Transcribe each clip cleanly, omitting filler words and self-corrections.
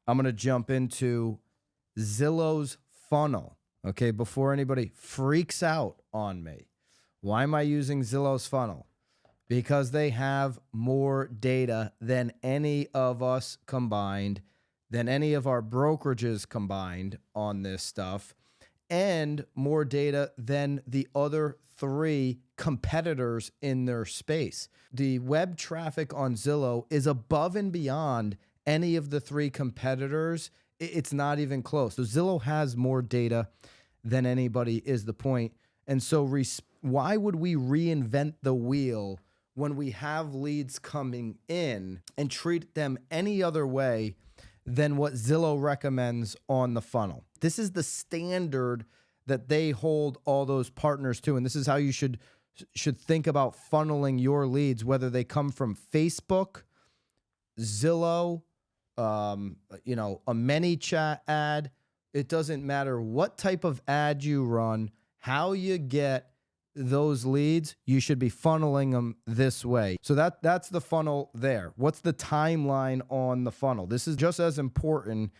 I'm going to jump into Zillow's funnel, okay, before anybody freaks out on me. Why am I using Zillow's funnel? Because they have more data than any of us combined, than any of our brokerages combined on this stuff, and more data than the other 3 competitors in their space. The web traffic on Zillow is above and beyond any of the 3 competitors. It's not even close. So Zillow has more data than anybody is the point. And so why would we reinvent the wheel when we have leads coming in and treat them any other way than what Zillow recommends on the funnel? This is the standard that they hold all those partners to. And this is how you should think about funneling your leads, whether they come from Facebook, Zillow, a ManyChat ad. It doesn't matter what type of ad you run, how you get those leads, you should be funneling them this way. So that's the funnel there. What's the timeline on the funnel? This is just as important,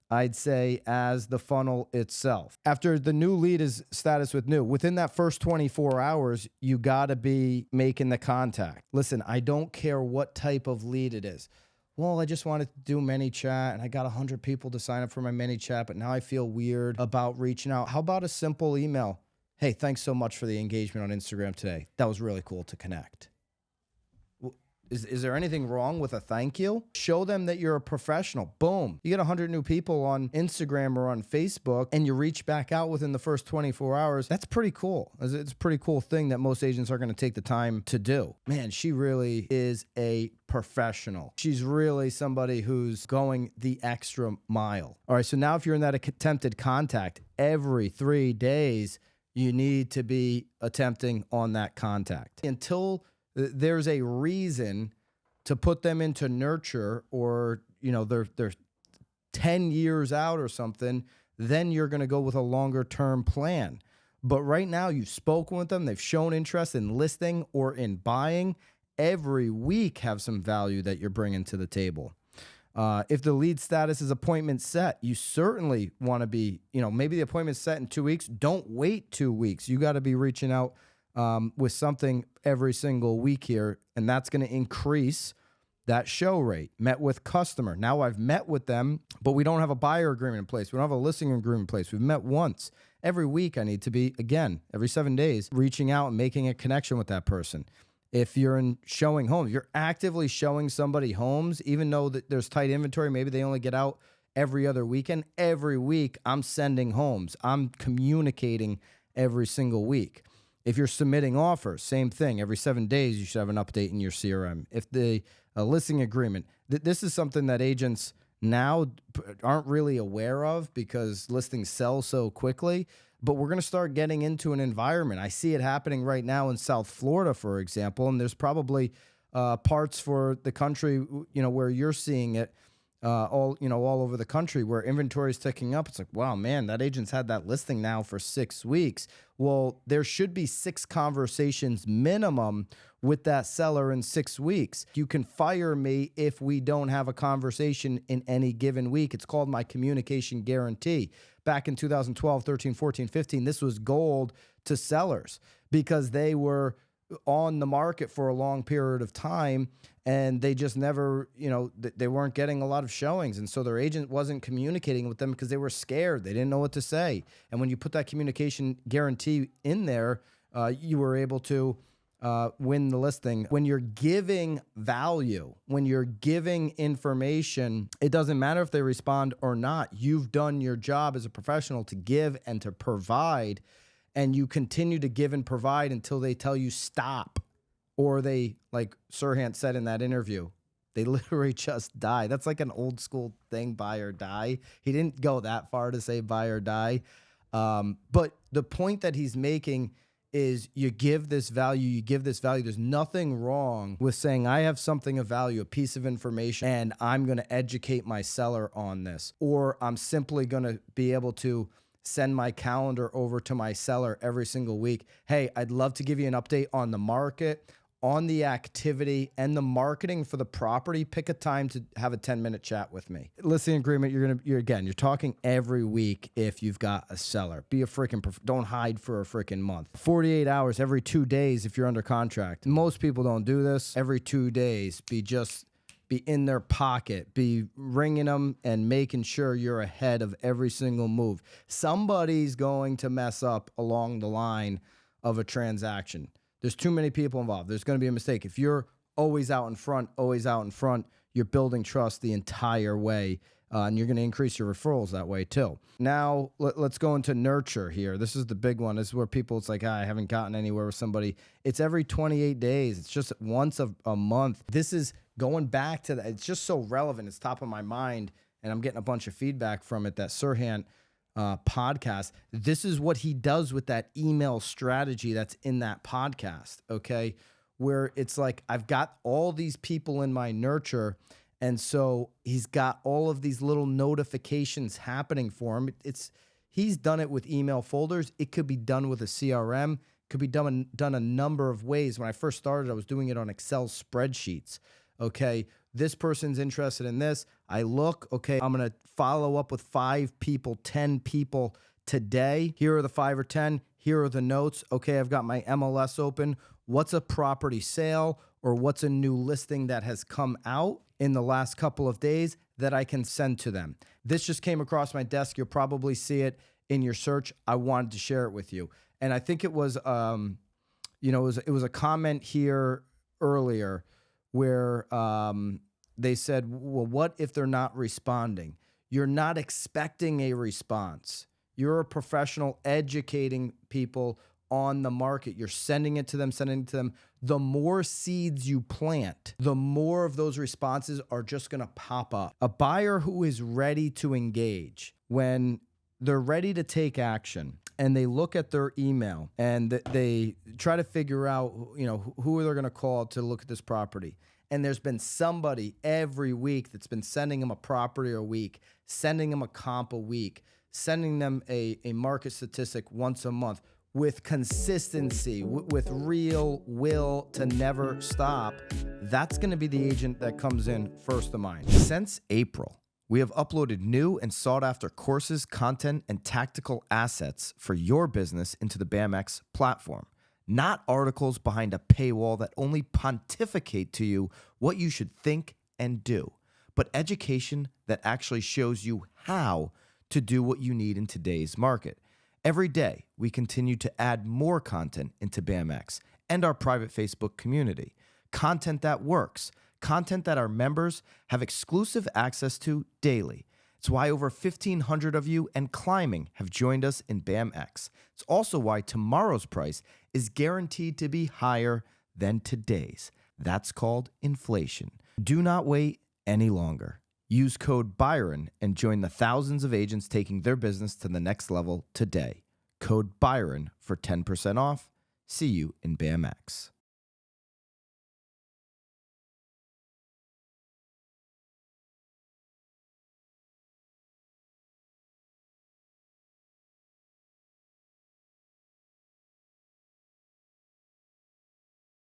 I'd say, as the funnel itself. After the new lead is status with new, within that first 24 hours, you got to be making the contact. Listen, I don't care what type of lead it is. Well, I just wanted to do ManyChat and I got 100 people to sign up for my ManyChat, but now I feel weird about reaching out. How about a simple email? Hey, thanks so much for the engagement on Instagram today. That was really cool to connect. Is there anything wrong with a thank you? Show them that you're a professional. Boom. You get 100 new people on Instagram or on Facebook and you reach back out within the first 24 hours. That's pretty cool. It's a pretty cool thing that most agents are going to take the time to do. Man, she really is a professional. She's really somebody who's going the extra mile. All right, so now if you're in that attempted contact, every 3 days, you need to be attempting on that contact. Until there's a reason to put them into nurture, or they're 10 years out or something, then you're going to go with a longer term plan. But right now you've spoken with them, they've shown interest in listing or in buying. Every week have some value that you're bringing to the table. If the lead status is appointment set, you certainly want to be, maybe the appointment's set in 2 weeks. Don't wait 2 weeks. You got to be reaching out with something every single week here, and that's going to increase that show rate. Met with customer. Now I've met with them, but we don't have a buyer agreement in place. We don't have a listing agreement in place. We've met once. Every week I need to be, again, every 7 days, reaching out and making a connection with that person. If you're in showing homes, you're actively showing somebody homes, even though there's tight inventory, maybe they only get out every other weekend. Every week I'm sending homes. I'm communicating every single week. If you're submitting offers, same thing. Every 7 days, you should have an update in your CRM. If the listing agreement, this is something that agents now aren't really aware of because listings sell so quickly, but we're going to start getting into an environment. I see it happening right now in South Florida, for example, and there's probably parts for the country, where you're seeing it all over the country where inventory is ticking up. It's like, wow, man, that agent's had that listing now for 6 weeks. Well, there should be 6 conversations minimum with that seller in 6 weeks. You can fire me if we don't have a conversation in any given week. It's called my communication guarantee. Back in 2012, 13, 14, 15, this was gold to sellers because they were on the market for a long period of time and they just never, they weren't getting a lot of showings. And so their agent wasn't communicating with them because they were scared. They didn't know what to say. And when you put that communication guarantee in there, you were able to win the listing. When you're giving value, when you're giving information, it doesn't matter if they respond or not. You've done your job as a professional to give and to provide, and you continue to give and provide until they tell you stop. Or they, like Serhant said in that interview, they literally just die. That's like an old school thing, buy or die. He didn't go that far to say buy or die. But the point that he's making is you give this value. There's nothing wrong with saying, I have something of value, a piece of information, and I'm going to educate my seller on this. Or I'm simply going to be able to send my calendar over to my seller every single week. Hey, I'd love to give you an update on the market, on the activity and the marketing for the property, pick a time to have a 10-minute chat with me. Listing agreement, you're talking every week if you've got a seller. Be a freaking, don't hide for a freaking month. 48 hours every 2 days if you're under contract. Most people don't do this. Every 2 days, be in their pocket, be ringing them and making sure you're ahead of every single move. Somebody's going to mess up along the line of a transaction. There's too many people involved. There's going to be a mistake. If you're always out in front, you're building trust the entire way, and you're going to increase your referrals that way too. Now, let's go into nurture here. This is the big one. This is where people, it's like, I haven't gotten anywhere with somebody. It's every 28 days. It's just once a month. This is going back to that. It's just so relevant. It's top of my mind, and I'm getting a bunch of feedback from it, that Serhant podcast. This is what he does with that email strategy that's in that podcast, okay? Where it's like, I've got all these people in my nurture, and so he's got all of these little notifications happening for him. He's done it with email folders. It could be done with a CRM. Could be done a number of ways. When I first started, I was doing it on Excel spreadsheets, okay? This person's interested in this. I look, okay, I'm going to follow up with 5 people, 10 people today. Here are the 5 or 10. Here are the notes. Okay, I've got my MLS open. What's a property sale or what's a new listing that has come out in the last couple of days that I can send to them? This just came across my desk. You'll probably see it in your search. I wanted to share it with you. And I think it was, it was a comment here earlier where they said, well, what if they're not responding? You're not expecting a response. You're a professional educating people on the market. You're sending it to them. The more seeds you plant, the more of those responses are just going to pop up. A buyer who is ready to engage, when they're ready to take action and they look at their email and they try to figure out, who they're going to call to look at this property. And there's been somebody every week that's been sending them a property a week, sending them a comp a week, sending them a market statistic once a month with consistency, with real will to never stop. That's going to be the agent that comes in first of mind. Since April, we have uploaded new and sought-after courses, content, and tactical assets for your business into the BAMX platform. Not articles behind a paywall that only pontificate to you what you should think and do, but education that actually shows you how to do what you need in today's market. Every day, we continue to add more content into BAMX and our private Facebook community. Content that works, content that our members have exclusive access to daily. It's why over 1,500 of you and climbing have joined us in BAMX. It's also why tomorrow's price is guaranteed to be higher than today's. That's called inflation. Do not wait any longer. Use code Byron and join the thousands of agents taking their business to the next level today. Code Byron for 10% off. See you in BAMX.